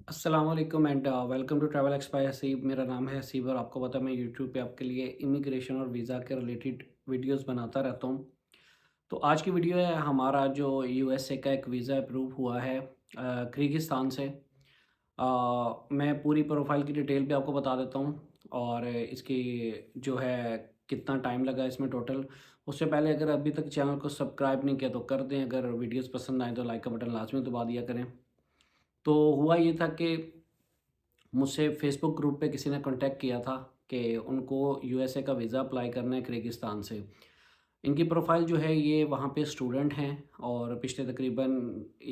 अस्सलाम वालेकुम and welcome to travel x by Haseeb. मेरा नाम है हसीब और आपको पता है मैं यूट्यूब पे आपके लिए इमिग्रेशन और वीज़ा के रिलेटेड वीडियोस बनाता रहता हूँ। तो आज की वीडियो है हमारा जो यूएसए का एक वीज़ा अप्रूव हुआ है किर्गिस्तान से। मैं पूरी प्रोफाइल की डिटेल भी आपको बता देता हूँ और इसकी जो है कितना टाइम लगा इसमें टोटल। उससे पहले अगर अभी तक चैनल को सब्सक्राइब नहीं किया तो कर दें, अगर वीडियोस पसंद आए तो लाइक का बटन लाजमी दबा दिया करें। तो हुआ ये था कि मुझसे फेसबुक ग्रुप पे किसी ने कांटेक्ट किया था कि उनको यूएसए का वीज़ा अप्लाई करना है किर्गिस्तान से। इनकी प्रोफाइल जो है ये वहाँ पे स्टूडेंट हैं और पिछले तकरीबन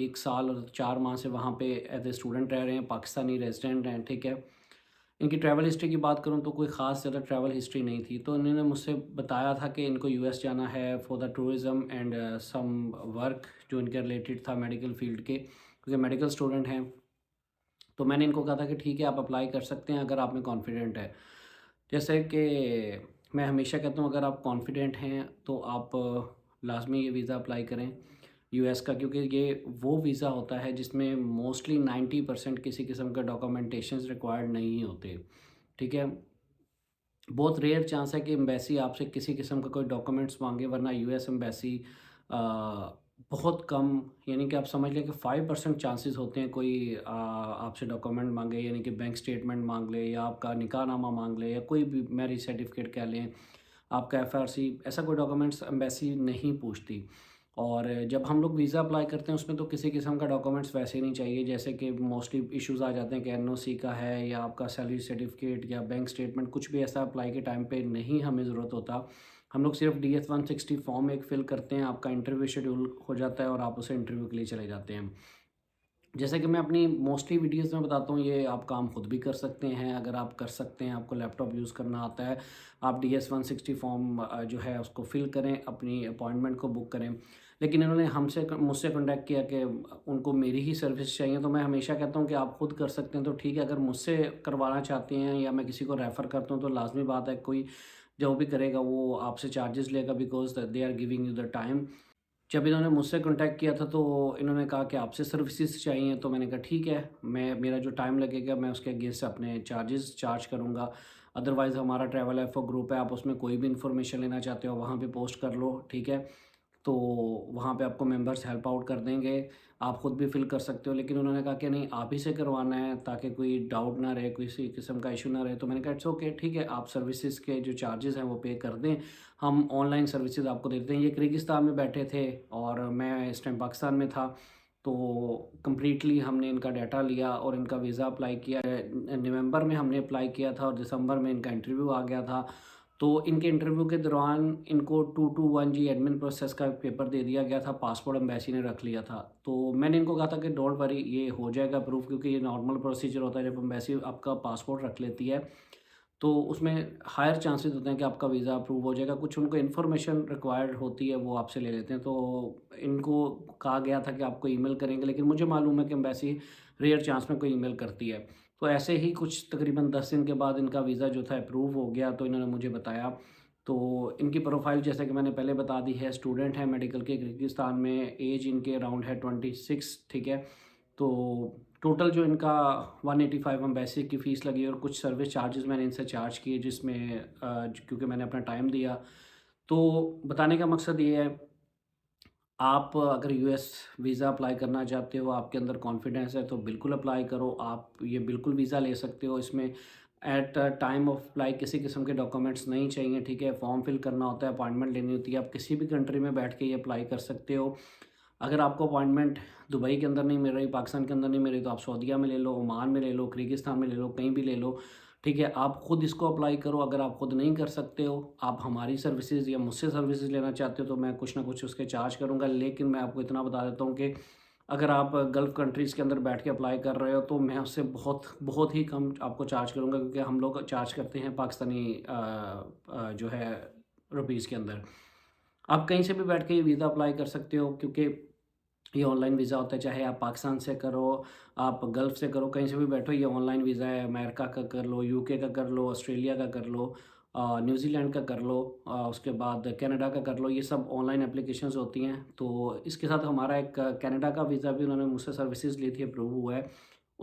1 साल और 4 माह से वहाँ पे एज़ ए स्टूडेंट रह रहे हैं, पाकिस्तानी रेज़िडेंट हैं, ठीक है। इनकी ट्रैवल हिस्ट्री की बात करूँ तो कोई ख़ास ज़्यादा ट्रैवल हिस्ट्री नहीं थी। तो इन्होंने मुझसे बताया था कि इनको यूएस जाना है for the tourism and some work जो इनके रिलेटेड था मेडिकल फ़ील्ड के, क्योंकि मेडिकल स्टूडेंट हैं। तो मैंने इनको कहा था कि ठीक है आप अप्लाई कर सकते हैं अगर आप में कॉन्फिडेंट है। जैसे कि मैं हमेशा कहता हूँ अगर आप कॉन्फिडेंट हैं तो आप लाज़मी ये वीज़ा अप्लाई करें यूएस का, क्योंकि ये वो वीज़ा होता है जिसमें मोस्टली 90% किसी किस्म का डॉक्यूमेंटेशंस रिक्वायर्ड नहीं होते, ठीक है। बहुत रेयर चांस है कि एम्बेसी आपसे किसी किस्म का कोई डॉक्यूमेंट्स मांगे, वरना यूएस एम्बेसी बहुत कम, यानी कि आप समझ लें कि 5% चांसेस होते हैं कोई आपसे डॉक्यूमेंट मांगे, यानी कि बैंक स्टेटमेंट मांग ले या आपका निकाहनामा मांग ले या कोई भी मैरिज सर्टिफिकेट कह लें, आपका एफआरसी, ऐसा कोई डॉक्यूमेंट्स एम्बेसी नहीं पूछती। और जब हम लोग वीज़ा अप्लाई करते हैं उसमें तो किसी किस्म का डॉक्यूमेंट्स वैसे ही नहीं चाहिए, जैसे कि मोस्टली इश्यूज़ आ जाते हैं कि एनओसी का है या आपका सैलरी सर्टिफिकेट या बैंक स्टेटमेंट, कुछ भी ऐसा अप्लाई के टाइम पे नहीं हमें ज़रूरत होता। हम लोग सिर्फ डीएस 160 फॉर्म एक फ़िल करते हैं, आपका इंटरव्यू शेड्यूल हो जाता है और आप उसे इंटरव्यू के लिए चले जाते हैं। जैसे कि मैं अपनी मोस्टली वीडियोज़ में बताता हूँ, ये आप काम खुद भी कर सकते हैं अगर आप कर सकते हैं, आपको लैपटॉप यूज़ करना आता है। आप डीएस 160 फॉर्म जो है उसको फ़िल करें, अपनी अपॉइंटमेंट को बुक करें। लेकिन इन्होंने हमसे मुझसे कॉन्टैक्ट किया कि उनको मेरी ही सर्विस चाहिए, तो मैं हमेशा कहता हूँ कि आप खुद कर सकते हैं तो ठीक है, अगर मुझसे करवाना चाहते हैं या मैं किसी को रेफ़र करता हूँ तो लाज़मी बात है कोई जो भी करेगा वो आपसे चार्जेस लेगा, because they are giving you the time. जब इन्होंने मुझसे कॉन्टैक्ट किया था तो इन्होंने कहा कि आपसे सर्विसेज़ चाहिए, तो मैंने कहा ठीक है, मैं मेरा जो टाइम लगेगा मैं उसके अगेंस्ट अपने चार्जेस चार्ज करूँगा। अदरवाइज़ हमारा ट्रैवल एफओ ग्रुप है, आप उसमें कोई भी इन्फॉर्मेशन लेना चाहते हो वहाँ पे पोस्ट कर लो, ठीक है। तो वहाँ पे आपको मेंबर्स हेल्प आउट कर देंगे, आप खुद भी फिल कर सकते हो। लेकिन उन्होंने कहा कि नहीं आप ही से करवाना है ताकि कोई डाउट ना रहे, किसी किस्म का इशू ना रहे। तो मैंने कहा इट्स ओके, ठीक है, आप सर्विसेज़ के जो चार्जेस हैं वो पे कर दें, हम ऑनलाइन सर्विसेज आपको देते हैं। ये किर्गिस्तान में बैठे थे और मैं इस टाइम पाकिस्तान में था, तो कंप्लीटली हमने इनका डाटा लिया और इनका वीज़ा अप्लाई किया। नवंबर में हमने अप्लाई किया था और दिसंबर में इनका इंटरव्यू आ गया था। तो इनके इंटरव्यू के दौरान इनको 221 जी एडमिन प्रोसेस का पेपर दे दिया गया था, पासपोर्ट एम्बेसी ने रख लिया था। तो मैंने इनको कहा था कि डोंट वरी, ये हो जाएगा अप्रूव, क्योंकि ये नॉर्मल प्रोसीजर होता है जब एम्बेसी आपका पासपोर्ट रख लेती है तो उसमें हायर चांसेस होते हैं कि आपका वीज़ा अप्रूव हो जाएगा। कुछ उनको इन्फॉर्मेशन रिक्वायर्ड होती है वो आपसे ले लेते हैं। तो इनको कहा गया था कि आपको ईमेल करेंगे, लेकिन मुझे मालूम है कि एम्बेसी रेयर चांस में कोई ईमेल करती है। तो ऐसे ही कुछ तकरीबन 10 दिन के बाद इनका वीज़ा जो था अप्रूव हो गया, तो इन्होंने मुझे बताया। तो इनकी प्रोफाइल जैसे कि मैंने पहले बता दी है, स्टूडेंट है मेडिकल के किर्गिस्तान में, एज इनके अराउंड है 26, ठीक है। तो टोटल जो इनका 185 एम्बेसी की फ़ीस लगी और कुछ सर्विस चार्जेस मैंने इनसे चार्ज किए, जिसमें क्योंकि मैंने अपना टाइम दिया। तो बताने का मकसद ये है, आप अगर यूएस वीज़ा अप्लाई करना चाहते हो, आपके अंदर कॉन्फिडेंस है तो बिल्कुल अप्लाई करो। आप ये बिल्कुल वीज़ा ले सकते हो, इसमें एट टाइम ऑफ अप्लाई किसी किस्म के डॉक्यूमेंट्स नहीं चाहिए, ठीक है। फॉर्म फिल करना होता है, अपॉइंटमेंट लेनी होती है, आप किसी भी कंट्री में बैठ के ये अप्लाई कर सकते हो। अगर आपको अपॉइंटमेंट दुबई के अंदर नहीं मिल रही, पाकिस्तान के अंदर नहीं मिल रही, तो आप सऊदीया में ले लो, ओमान में ले लो, किर्गिस्तान में ले लो, कहीं भी ले लो, ठीक है। आप खुद इसको अप्लाई करो। अगर आप खुद नहीं कर सकते हो, आप हमारी सर्विसेज या मुझसे सर्विसेज लेना चाहते हो, तो मैं कुछ ना कुछ उसके चार्ज करूँगा। लेकिन मैं आपको इतना बता देता हूँ कि अगर आप गल्फ़ कंट्रीज़ के अंदर बैठ के अप्लाई कर रहे हो तो मैं उससे बहुत बहुत ही कम आपको चार्ज करूँगा, क्योंकि हम लोग चार्ज करते हैं पाकिस्तानी जो है रुपीज़ के अंदर। आप कहीं से भी बैठ के ये वीज़ा अप्लाई कर सकते हो, क्योंकि ये ऑनलाइन वीज़ा होता है। चाहे आप पाकिस्तान से करो, आप गल्फ़ से करो, कहीं से भी बैठो, ये ऑनलाइन वीज़ा है। अमेरिका का कर लो, यूके का कर लो, ऑस्ट्रेलिया का कर लो, न्यूज़ीलैंड का कर लो, उसके बाद कनाडा का कर लो। ये सब ऑनलाइन एप्लीकेशंस होती हैं। तो इसके साथ हमारा एक कनाडा का वीज़ा भी उन्होंने मुझसे सर्विसेज़ ली थी, अप्रूव हुआ है।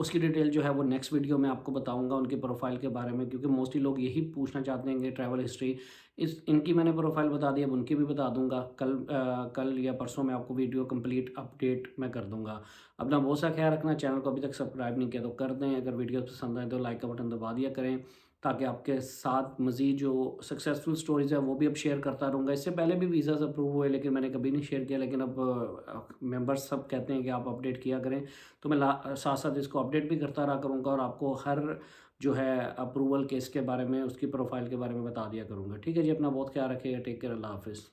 उसकी डिटेल जो है वो नेक्स्ट वीडियो में आपको बताऊंगा उनकी प्रोफाइल के बारे में, क्योंकि मोस्टली लोग यही पूछना चाहते हैं कि ट्रैवल हिस्ट्री। इस इनकी मैंने प्रोफाइल बता दी, अब उनकी भी बता दूंगा। कल या परसों में आपको वीडियो कंप्लीट अपडेट मैं कर दूंगा। अपना बहुत सा ख्याल रखना। चैनल को अभी तक सब्सक्राइब नहीं किया तो कर दें। अगर वीडियो पसंद आए तो लाइक का बटन दबा दिया करें, ताकि आपके साथ मज़ीद जो सक्सेसफुल स्टोरीज़ है वो भी अब शेयर करता रहूँगा। इससे पहले भी वीज़ाज़ अप्रूव हुए, लेकिन मैंने कभी नहीं शेयर किया। लेकिन अब मेंबर्स सब कहते हैं कि आप अपडेट किया करें, तो मैं साथ साथ इसको अपडेट भी करता रहा करूँगा और आपको हर जो है अप्रूवल केस के बारे में, उसकी प्रोफाइल के बारे में बता दिया करूँगा। ठीक है जी, अपना बहुत ख्याल रखिएगा। टेक केयर, अल्लाह हाफिज़।